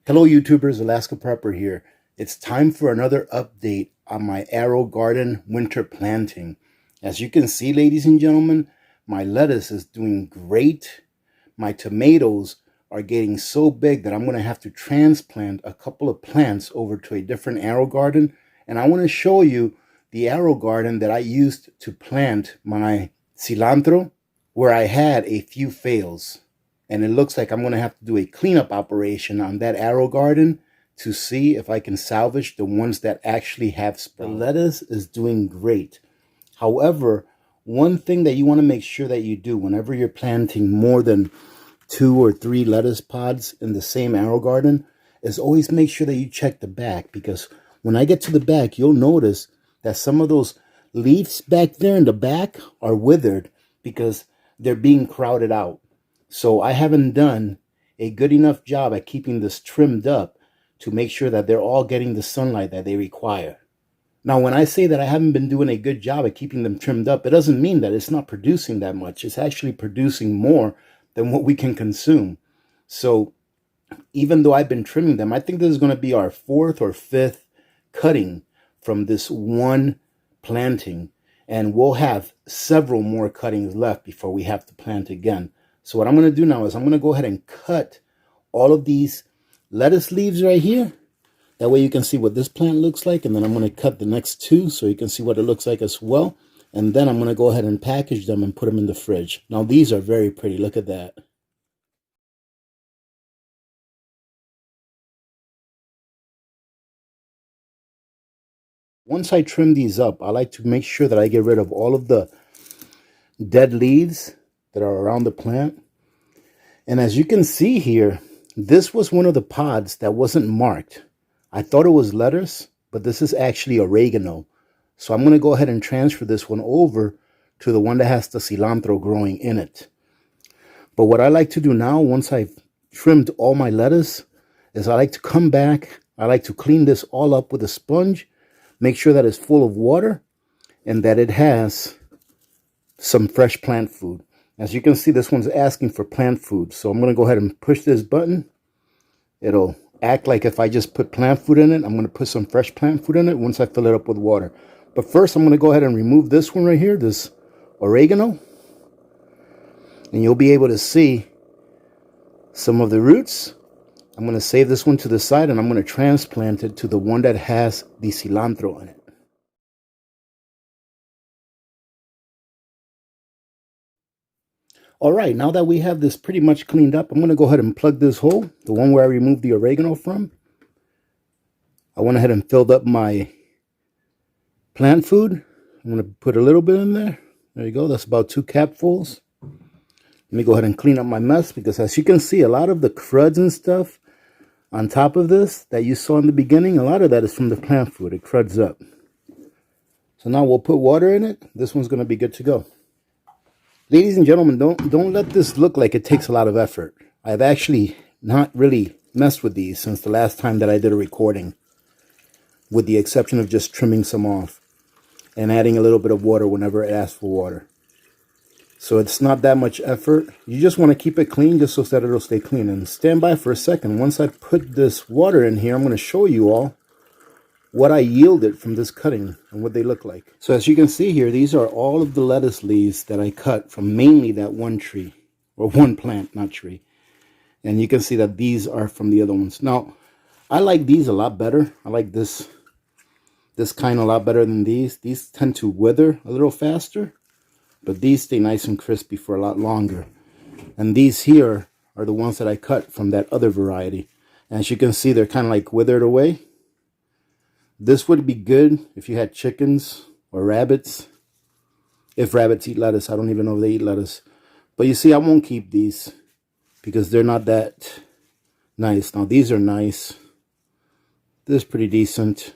Hello YouTubers, Alaska Prepper here. It's time for another update on my Aerogarden winter planting. As you can see, ladies and gentlemen, my lettuce is doing great. My tomatoes are getting so big that I'm going to have to transplant a couple of plants over to a different Aerogarden. And I want to show you the Aerogarden that I used to plant my cilantro, where I had a few fails. And it looks like I'm going to have to do a cleanup operation on that Aerogarden to see if I can salvage the ones that actually have sprouted. The lettuce is doing great. However, one thing that you want to make sure that you do whenever you're planting more than 2 or 3 lettuce pods in the same Aerogarden is always make sure that you check the back, because when I get to the back, you'll notice that some of those leaves back there in the back are withered because they're being crowded out. So I haven't done a good enough job at keeping this trimmed up to make sure that they're all getting the sunlight that they require. Now, when I say that I haven't been doing a good job at keeping them trimmed up, it doesn't mean that it's not producing that much. It's actually producing more than what we can consume. So even though I've been trimming them, I think this is going to be our 4th or 5th cutting from this one planting. And we'll have several more cuttings left before we have to plant again. So what I'm going to do now is I'm going to go ahead and cut all of these lettuce leaves right here. That way you can see what this plant looks like. And then I'm going to cut the next 2 so you can see what it looks like as well. And then I'm going to go ahead and package them and put them in the fridge. Now these are very pretty. Look at that. Once I trim these up, I like to make sure that I get rid of all of the dead leaves that are around the plant. And as you can see here, this was one of the pods that wasn't marked. I thought it was lettuce, but this is actually oregano. So I'm going to go ahead and transfer this one over to the one that has the cilantro growing in it. But what I like to do now, once I've trimmed all my lettuce, is I like to come back. I like to clean this all up with a sponge, make sure that it's full of water and that it has some fresh plant food. As you can see, this one's asking for plant food. So I'm going to go ahead and push this button. It'll act like if I just put plant food in it. I'm going to put some fresh plant food in it once I fill it up with water. But first, I'm going to go ahead and remove this one right here, this oregano. And you'll be able to see some of the roots. I'm going to save this one to the side and I'm going to transplant it to the one that has the cilantro in it. All right, now that we have this pretty much cleaned up, I'm going to go ahead and plug this hole, the one where I removed the oregano from. I went ahead and filled up my plant food. I'm going to put a little bit in there. There you go. That's about 2 capfuls. Let me go ahead and clean up my mess, because as you can see, a lot of the cruds and stuff on top of this that you saw in the beginning, a lot of that is from the plant food. It cruds up. So now we'll put water in it. This one's going to be good to go. Ladies and gentlemen, don't let this look like it takes a lot of effort. I've actually not really messed with these since the last time that I did a recording, with the exception of just trimming some off and adding a little bit of water whenever it asks for water. So it's not that much effort. You just want to keep it clean just so that it'll stay clean. And stand by for a second. Once I put this water in here, I'm going to show you all what I yielded from this cutting and what they look like. So as you can see here, these are all of the lettuce leaves that I cut from mainly that one tree, or one plant, not tree. And you can see that these are from the other ones. Now, I like these a lot better. I like this kind a lot better than these. These tend to wither a little faster, but these stay nice and crispy for a lot longer. And these here are the ones that I cut from that other variety. And as you can see, they're kind of like withered away. This would be good if you had chickens or rabbits. If rabbits eat lettuce, I don't even know if they eat lettuce. But you see, I won't keep these because they're not that nice. Now, these are nice. This is pretty decent.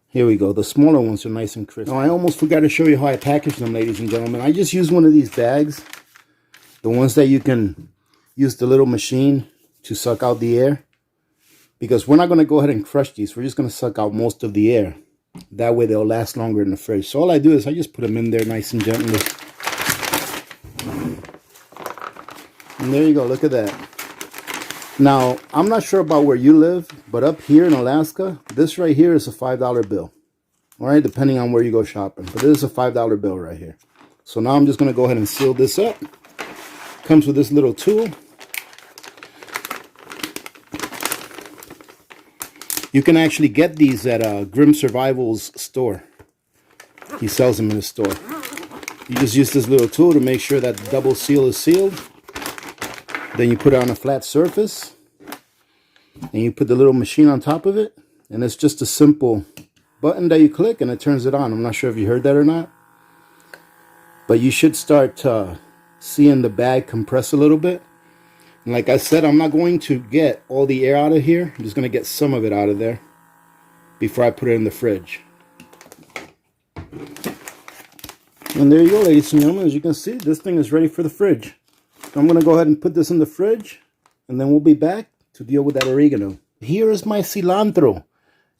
Here we go. The smaller ones are nice and crisp. Now, I almost forgot to show you how I package them, ladies and gentlemen. I just use one of these bags. The ones that you can use the little machine to suck out the air. Because we're not going to go ahead and crush these. We're just going to suck out most of the air. That way they'll last longer in the fridge. So all I do is I just put them in there nice and gently. And there you go. Look at that. Now, I'm not sure about where you live, but up here in Alaska, this right here is a $5 bill. All right, depending on where you go shopping. But this is a $5 bill right here. So now I'm just going to go ahead and seal this up. Comes with this little tool. You can actually get these at Grim Survival's store. He sells them in his store. You just use this little tool to make sure that the double seal is sealed. Then you put it on a flat surface. And you put the little machine on top of it. And it's just a simple button that you click and it turns it on. I'm not sure if you heard that or not. But you should start seeing the bag compress a little bit. And like I said, I'm not going to get all the air out of here. I'm just going to get some of it out of there before I put it in the fridge. And there you go, ladies and gentlemen. As you can see, this thing is ready for the fridge. So I'm going to go ahead and put this in the fridge, and then we'll be back to deal with that oregano. Here is my cilantro.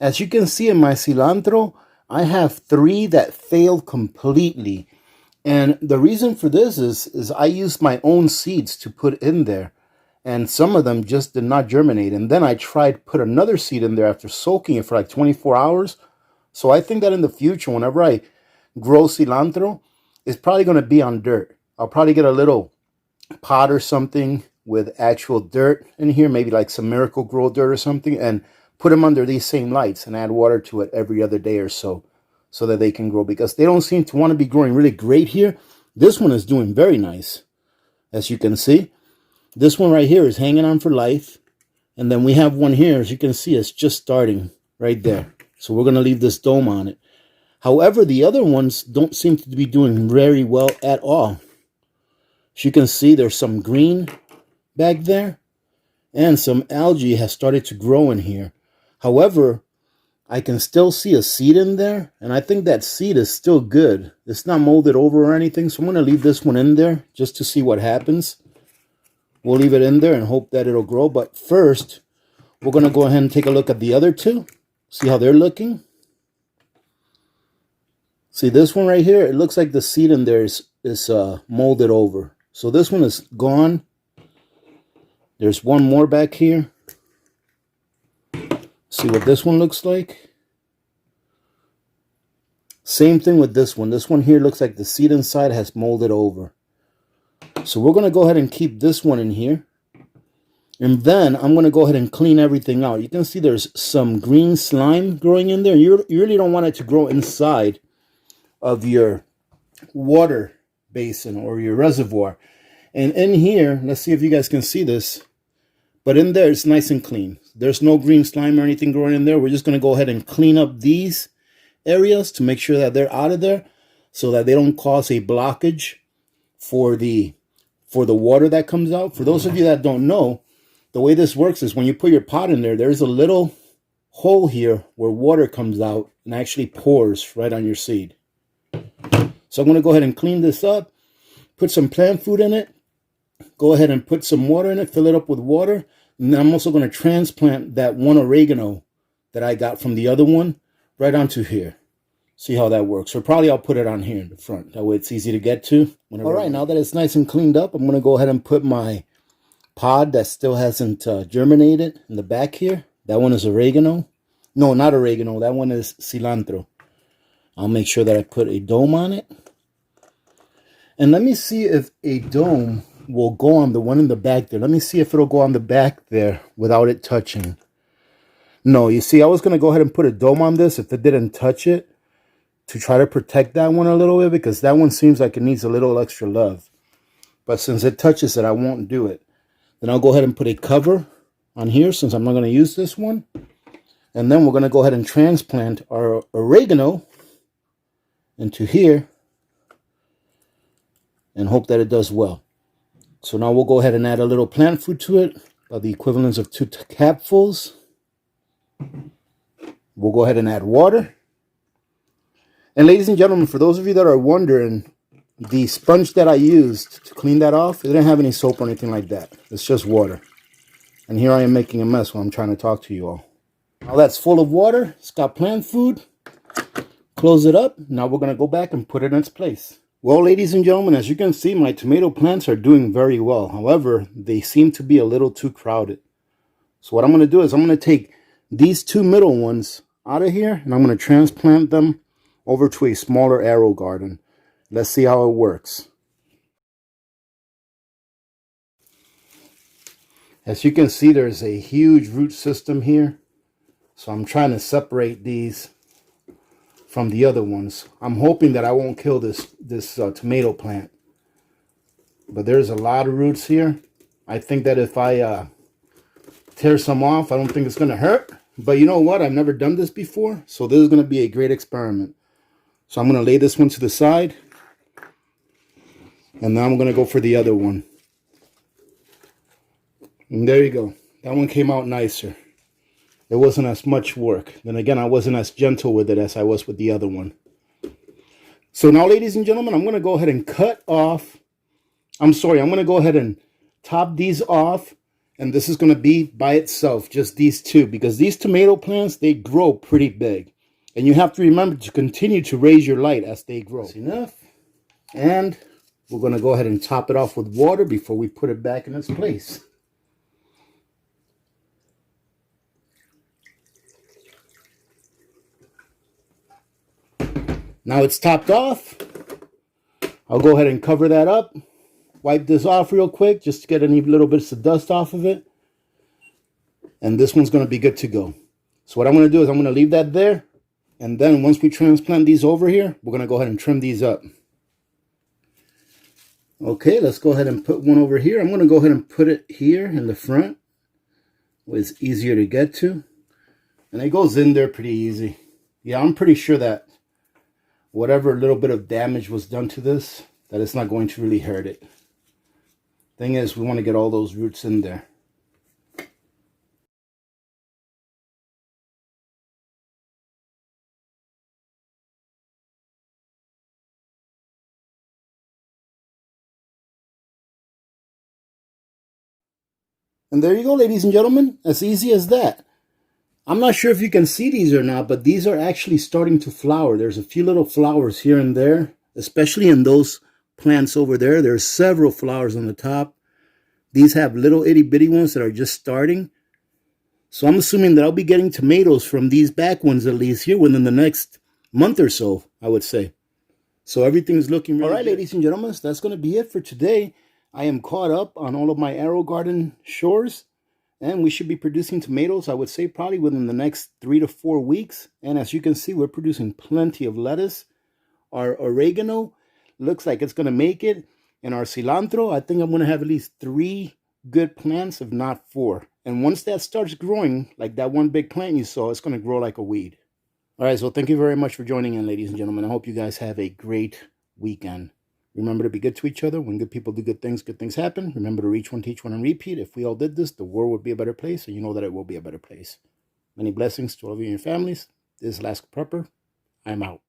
As you can see in my cilantro, I have 3 that failed completely. And the reason for this is I used my own seeds to put in there. And some of them just did not germinate. And then I tried to put another seed in there after soaking it for like 24 hours. So I think that in the future, whenever I grow cilantro, it's probably going to be on dirt. I'll probably get a little pot or something with actual dirt in here, maybe like some Miracle Grow dirt or something, and put them under these same lights and add water to it every other day or so that they can grow, because they don't seem to want to be growing really great here. This one is doing very nice, as you can see. This one right here is hanging on for life. And then we have one here, as you can see, it's just starting right there. So we're going to leave this dome on it. However, the other ones don't seem to be doing very well at all. As you can see, there's some green back there. And some algae has started to grow in here. However, I can still see a seed in there. And I think that seed is still good. It's not molded over or anything. So I'm going to leave this one in there just to see what happens. We'll leave it in there and hope that it'll grow. But first, we're going to go ahead and take a look at the other 2. See how they're looking. See this one right here? It looks like the seed in there is molded over. So this one is gone. There's one more back here. See what this one looks like. Same thing with this one. This one here looks like the seed inside has molded over. So we're going to go ahead and keep this one in here. And then I'm going to go ahead and clean everything out. You can see there's some green slime growing in there. You really don't want it to grow inside of your water basin or your reservoir. And in here, let's see if you guys can see this. But in there, it's nice and clean. There's no green slime or anything growing in there. We're just going to go ahead and clean up these areas to make sure that they're out of there so that they don't cause a blockage for the water that comes out. For those of you that don't know, the way this works is when you put your pot in there, there's a little hole here where water comes out and actually pours right on your seed. So I'm going to go ahead and clean this up, put some plant food in it, go ahead and put some water in it, fill it up with water, and then I'm also going to transplant that one oregano that I got from the other one right onto here. See how that works. Or probably I'll put it on here in the front. That way it's easy to get to. All right, now that it's nice and cleaned up, I'm going to go ahead and put my pod that still hasn't germinated in the back here. That one is oregano. No, not oregano. That one is cilantro. I'll make sure that I put a dome on it. And let me see if a dome will go on the one in the back there. Let me see if it'll go on the back there without it touching. No, you see, I was going to go ahead and put a dome on this if it didn't touch it, to try to protect that one a little bit, because that one seems like it needs a little extra love. But since it touches it, I won't do it. Then I'll go ahead and put a cover on here since I'm not going to use this one. And then we're going to go ahead and transplant our oregano into here and hope that it does well. So now we'll go ahead and add a little plant food to it, about the equivalence of 2 capfuls. We'll go ahead and add water. And ladies and gentlemen, for those of you that are wondering, the sponge that I used to clean that off, it didn't have any soap or anything like that. It's just water. And here I am making a mess while I'm trying to talk to you all. Now that's full of water. It's got plant food. Close it up. Now we're going to go back and put it in its place. Well, ladies and gentlemen, as you can see, my tomato plants are doing very well. However, they seem to be a little too crowded. So what I'm going to do is I'm going to take these two middle ones out of here, and I'm going to transplant them over to a smaller Aerogarden. Let's see how it works. As you can see, there's a huge root system here. So I'm trying to separate these from the other ones. I'm hoping that I won't kill this tomato plant. But there's a lot of roots here. I think that if I tear some off, I don't think it's going to hurt. But you know what? I've never done this before. So this is going to be a great experiment. So I'm going to lay this one to the side. And now I'm going to go for the other one. And there you go. That one came out nicer. It wasn't as much work. Then again, I wasn't as gentle with it as I was with the other one. So now, ladies and gentlemen, I'm going to go ahead and cut off. I'm going to go ahead and top these off. And this is going to be by itself, just these two. Because these tomato plants, they grow pretty big. And you have to remember to continue to raise your light as they grow. That's enough. And we're going to go ahead and top it off with water before we put it back in its place. Now it's topped off. I'll go ahead and cover that up. Wipe this off real quick just to get any little bits of dust off of it. And this one's going to be good to go. So what I'm going to do is I'm going to leave that there. And then once we transplant these over here, we're going to go ahead and trim these up. Okay, let's go ahead and put one over here. I'm going to go ahead and put it here in the front, where it's easier to get to. And it goes in there pretty easy. Yeah, I'm pretty sure that whatever little bit of damage was done to this, that it's not going to really hurt it. Thing is, we want to get all those roots in there. And there you go, ladies and gentlemen. As easy as that. I'm not sure if you can see these or not, but these are actually starting to flower. There's a few little flowers here and there, especially in those plants over there. There's several flowers on the top. These have little itty bitty ones that are just starting. So I'm assuming that I'll be getting tomatoes from these back ones at least here within the next month or so, I would say. So everything's looking really good. All right, ladies and gentlemen, that's going to be it for today. I am caught up on all of my Aerogarden chores. And we should be producing tomatoes, I would say, probably within the next 3 to 4 weeks. And as you can see, we're producing plenty of lettuce. Our oregano looks like it's going to make it. And our cilantro, I think I'm going to have at least 3 good plants, if not 4. And once that starts growing, like that one big plant you saw, it's going to grow like a weed. All right, so thank you very much for joining in, ladies and gentlemen. I hope you guys have a great weekend. Remember to be good to each other. When good people do good things happen. Remember to reach one, teach one, and repeat. If we all did this, the world would be a better place, and you know that it will be a better place. Many blessings to all of you and your families. This is Alaska Prepper. I'm out.